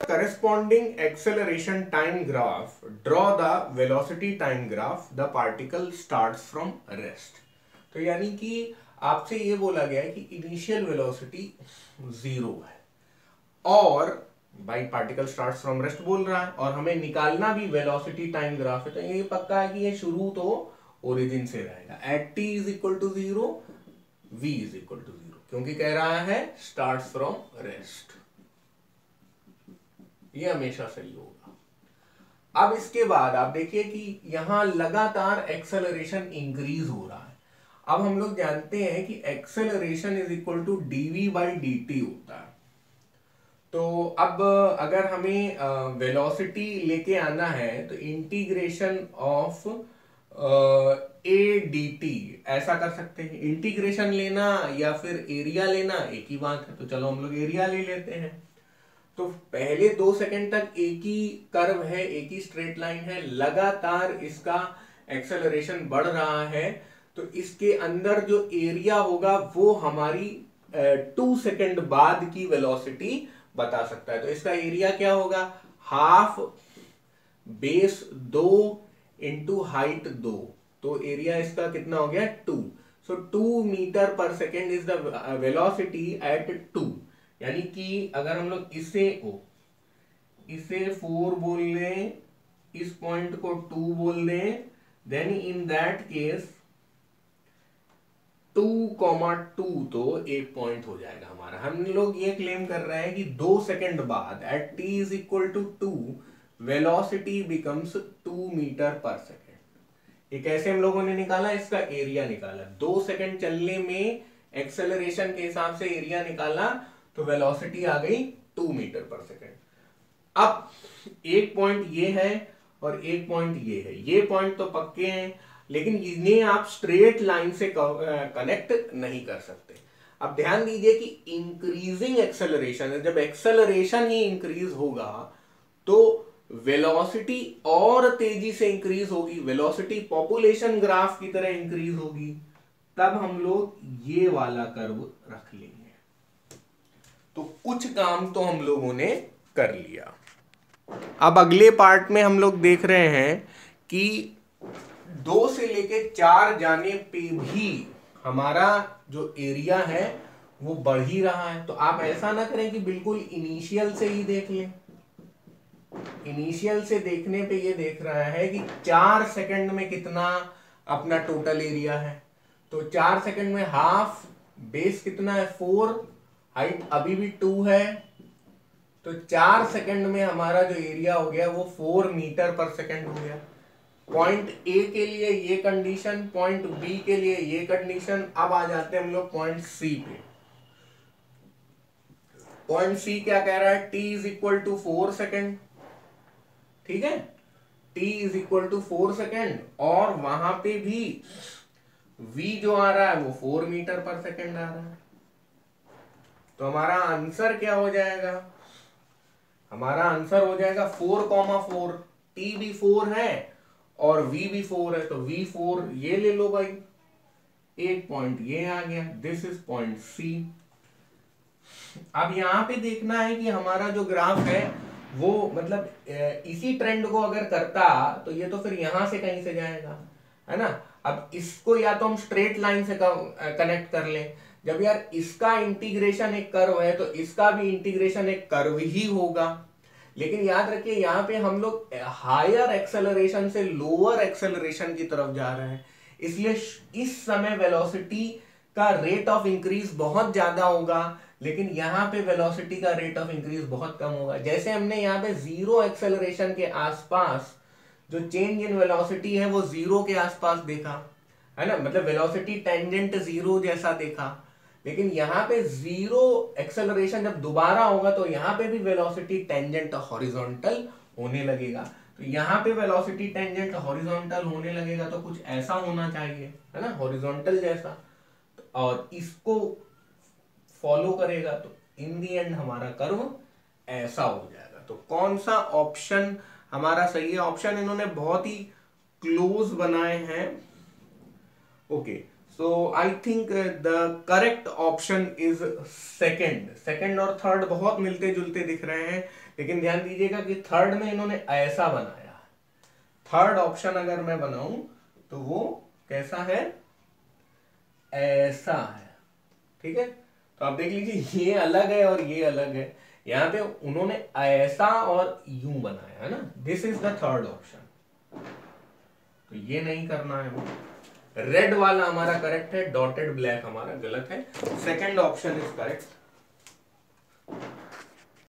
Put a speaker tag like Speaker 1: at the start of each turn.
Speaker 1: corresponding acceleration time graph, draw the velocity time graph, the particle starts from rest. तो यानी कि आपसे ये बोला गया है कि इनिशियल वेलोसिटी 0 है और भाई पार्टिकल स्टार्ट्स फ्रॉम रेस्ट बोल रहा है और हमें निकालना भी वेलोसिटी टाइम ग्राफ है, तो ये पक्का है कि ये शुरू तो ओरिजिन से रहेगा at t is equal to 0, v is equal to 0, क्योंकि कह रहा है स्टार्ट्स फ्रॉम रेस्ट, ये हमेशा सही होगा। अब इसके बाद आप देखिए कि यहां लगातार एक्सेलरेशन इंक्रीज हो रहा है। अब हम लोग जानते हैं कि acceleration is equal to dv by dt होता है। तो अब अगर हमें वेलोसिटी लेके आना है तो integration of A D T ऐसा कर सकते हैं। इंटीग्रेशन लेना या फिर एरिया लेना एक ही बात है, तो चलो हम लोग एरिया ले लेते हैं। तो पहले 2 सेकंड तक एक ही कर्व है, एक ही स्ट्रेट लाइन है, लगातार इसका एक्सेलरेशन बढ़ रहा है, तो इसके अंदर जो एरिया होगा वो हमारी 2 सेकंड बाद की वेलोसिटी बता सकता है। तो इसका एरिया क्या होगा, हाफ बेस 2 इंटू हाइट 2, तो एरिया इसका कितना हो गया 2। सो 2 मीटर पर second is the velocity at 2, यानी कि अगर हम लोग इसे 4 बोल लें, इस पॉइंट को 2 बोल दें, देन इन दैट केस 2,2 तो एक पॉइंट हो जाएगा हमारा। हम लोग ये क्लेम कर रहे हैं कि 2 सेकंड बाद at t is equal to 2 velocity becomes 2 meter पर सेकेंड। ये कैसे हम लोगों ने निकाला, इसका एरिया निकाला। 2 सेकंड चलने में एक्सेलरेशन के हिसाब से एरिया निकाला तो वेलोसिटी आ गई 2 मीटर पर सेकेंड। अब एक पॉइंट ये है और एक पॉइंट ये है, ये पॉइंट तो पक्के हैं लेकिन इन्हें आप स्ट्रेट लाइन से कनेक्ट नहीं कर सकते। अब ध्यान दीजिए कि इंक्रीजिंग एक्सेलरेशन है, जब एक्सेलरेशन ही इंक्रीज होगा तो वेलोसिटी और तेजी से इंक्रीज होगी, वेलोसिटी पॉपुलेशन ग्राफ की तरह इंक्रीज होगी, तब हम लोग ये वाला कर्व रख लेंगे। तो कुछ काम तो हम लोगों ने कर लिया। अब अगले पार्ट में हम लोग देख रहे हैं कि 2 से लेके 4 जाने पे भी हमारा जो एरिया है वो बढ़ ही रहा है। तो आप ऐसा ना करें कि बिल्कुल इनिशियल से ही देख लें। इनिशियल से देखने पे ये देख रहा है कि 4 सेकंड में कितना अपना टोटल एरिया है, तो 4 सेकंड में हाफ बेस कितना है 4, हाइट अभी भी 2 है, तो 4 सेकंड में हमारा जो एरिया हो गया वो 4 मीटर पर सेकंड हो गया। पॉइंट ए के लिए ये कंडीशन, पॉइंट बी के लिए ये कंडीशन। अब आ जाते हैं हम लोग पॉइंट सी पे। पॉइंट सी क्या कह रहा है, t is equal to 4 second, ठीक है, t is equal to 4 second, और वहां पे भी v जो आ रहा है वो 4 मीटर पर सेकेंड आ रहा है। तो हमारा आंसर क्या हो जाएगा, हमारा आंसर हो जाएगा 4,4। t भी 4 है और v भी 4 है, तो v4 ये ले लो भाई, एक पॉइंट ये आ गया, दिस इज पॉइंट सी। अब यहां पे देखना है कि हमारा जो ग्राफ है वो मतलब इसी ट्रेंड को अगर करता तो ये तो फिर यहां से कहीं से जाएगा, है ना। अब इसको या तो हम स्ट्रेट लाइन से कनेक्ट कर लें, जब यार इसका इंटीग्रेशन एक कर्व है तो इसका भी इंटीग्रेशन एक कर्व ही होगा। लेकिन याद रखिए यहां पे हम लोग हायर एक्सेलरेशन से लोअर एक्सेलरेशन की तरफ जा रहे हैं, इसलिए इस समय वेलोसिटी का रेट ऑफ इंक्रीज बहुत ज्यादा होगा, लेकिन यहां पे वेलोसिटी का रेट ऑफ इंक्रीज बहुत कम होगा। जैसे हमने यहाँ पे जीरो एक्सेलरेशन के आसपास जो चेंज इन वेलोसिटी है वो जीरो के आसपास देखा, है ना, मतलब वेलोसिटी टेंजेंट जीरो जैसा देखा। लेकिन यहाँ पे जीरो एक्सेलरेशन जब दोबारा होगा तो यहाँ पे भी वेलोसिटी टेंजेंट हॉरिजॉन्टल होने लगेगा। तो यहाँ पे वेलोसिटी टेंजेंट हॉरिजॉन्टल होने लगेगा तो कुछ ऐसा होना चाहिए, है ना, हॉरिजॉन्टल जैसा, और इसको फॉलो करेगा तो इन दी एंड हमारा कर्व ऐसा हो जाएगा। तो कौन सा ऑप्शन हमारा सही है, ऑप्शन इन्होंने बहुत ही क्लोज बनाए हैं। Okay, so I think the correct option is second. Second और थर्ड बहुत मिलते जुलते दिख रहे हैं, लेकिन ध्यान दीजिएगा कि थर्ड में इन्होंने ऐसा बनाया। थर्ड ऑप्शन अगर मैं बनाऊं तो वो कैसा है, ऐसा है। ठीक है, तो आप देख लीजिए ये अलग है और ये अलग है। यहां पे उन्होंने ऐसा और यूं बनाया है ना, this is the third option. तो ये नहीं करना है, वो रेड वाला हमारा करेक्ट है, डॉटेड ब्लैक हमारा गलत है। Second option is correct.